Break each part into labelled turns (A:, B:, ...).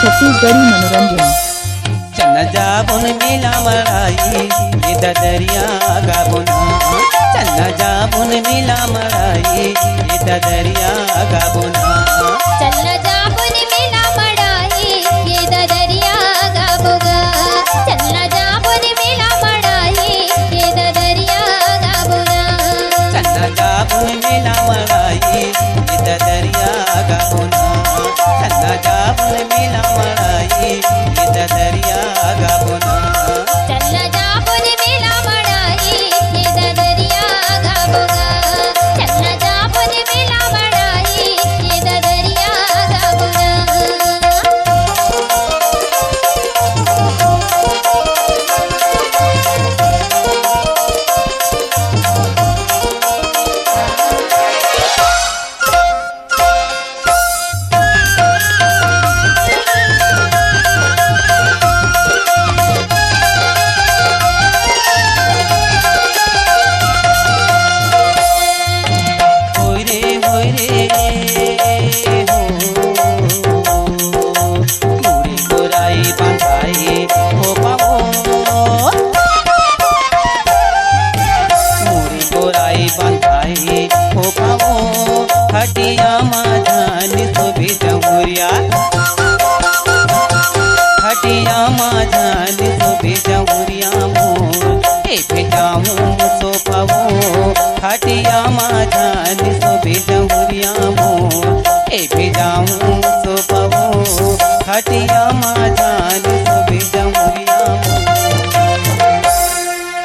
A: छत्तीसगढ़ी मनोरंजन।
B: चन्न जाबुन मिला मराई ये ददरिया गाबुना, चन्न जाबुन मिला मराई ये ददरिया गाबुना,
C: चन्न जाबुन मिला मराई ये ददरिया गाबुगा, चन्न जाबुन मिला मराई ये ददरिया गाबुगा,
B: चन्न जाबुन मिला मराई ये ददरिया गाबुना, चन्न जाबुन मिला मराई ये ददरिया गाबुना,
C: चन्न जाबुन मिला मराई ये ददरिया गाबुगा, चन्न जाबुन मिला मराई ये ददरिया गाबुगा।
B: हटिया माझान सोबी जमुरिया, हटिया माझान सोबी जमुरिया मोर हे भेजाऊं सोपावो, हटिया माझान सोबी जमुरिया मोर हे भेजाऊं सोपावो, हटिया माझान सोबी जमुरिया मोर।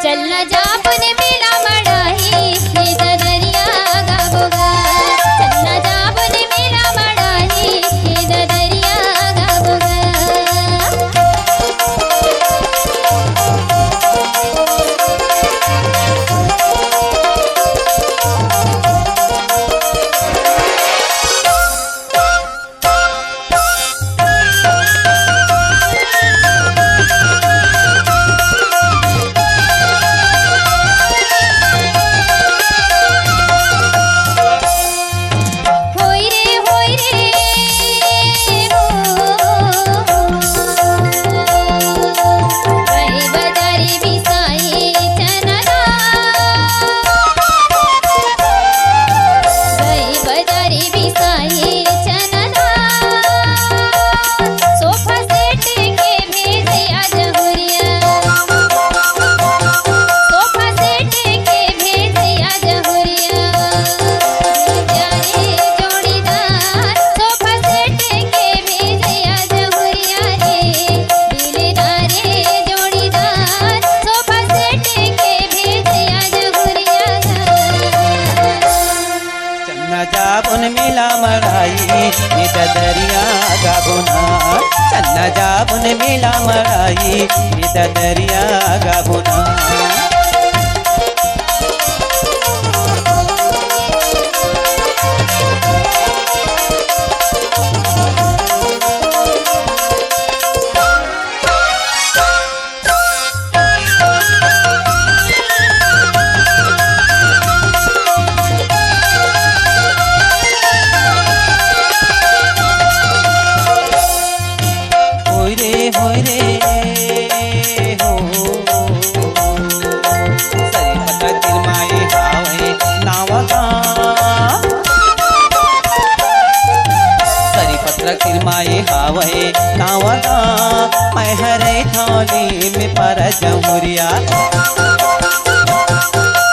C: चन्न जाबुन मिला मराई ये ददरिया गाबुगा, चन्न जाबुन मिला मराई ये ददरिया गाबुगा।
B: जाबुन मिला मराई ये ददरिया गाबुना, चन्न जाबुन मिला मराई ये ददरिया गाबुना। माए हावे नावगा मैं हरे थाली में पर जमुरिया,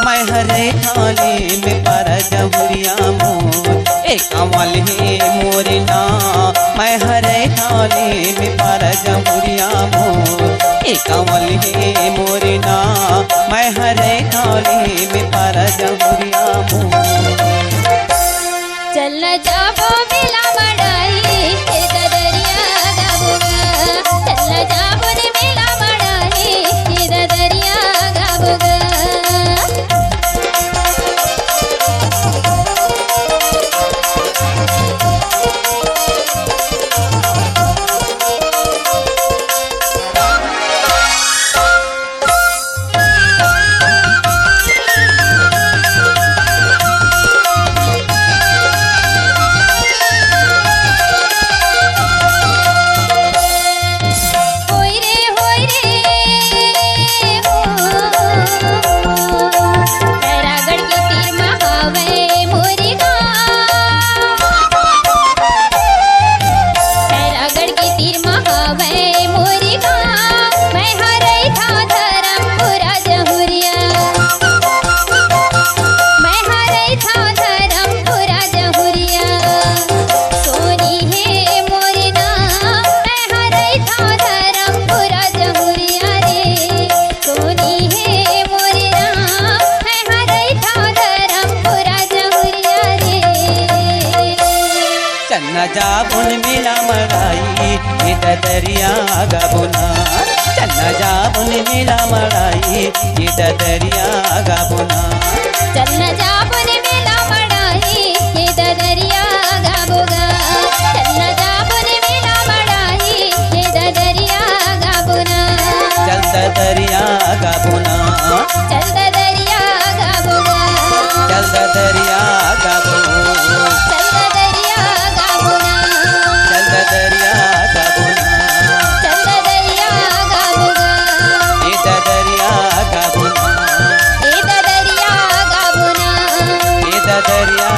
B: मैं हरे थाली में पर जमुरिया मोर एक अमल ही मोरना, मैं हरे थाली में पर जमुरिया मोर एक अमल ही मोरना, मैं हरे थाली में पर जमुरिया मोर।
C: चन्न जाबो मिला मराई ये ददरिया गाबुगा, चन्न जाबुन मिला मराई ये ददरिया गाबुगा।
B: जाबुन मिला मड़ाई ये दरिया गाबुना चलना जाबुन मिला मड़ाई ये दरिया गाबुना
C: चलना जाबुन मिला मड़ाई ये दरिया गाबुगा चलना जाबुन मिला मड़ाई ये दरिया गाबुना
B: चलता दरिया गाबुना
C: चलता दरिया गाबुगा
B: चलता दरिया गाबू
C: चलता दरिया गाबुना
B: चलता दरिया गाबुना
C: चलता दरिया गाबुगा
B: ये दरिया गाबुना
C: ये दरिया गाबुना
B: ये दरिया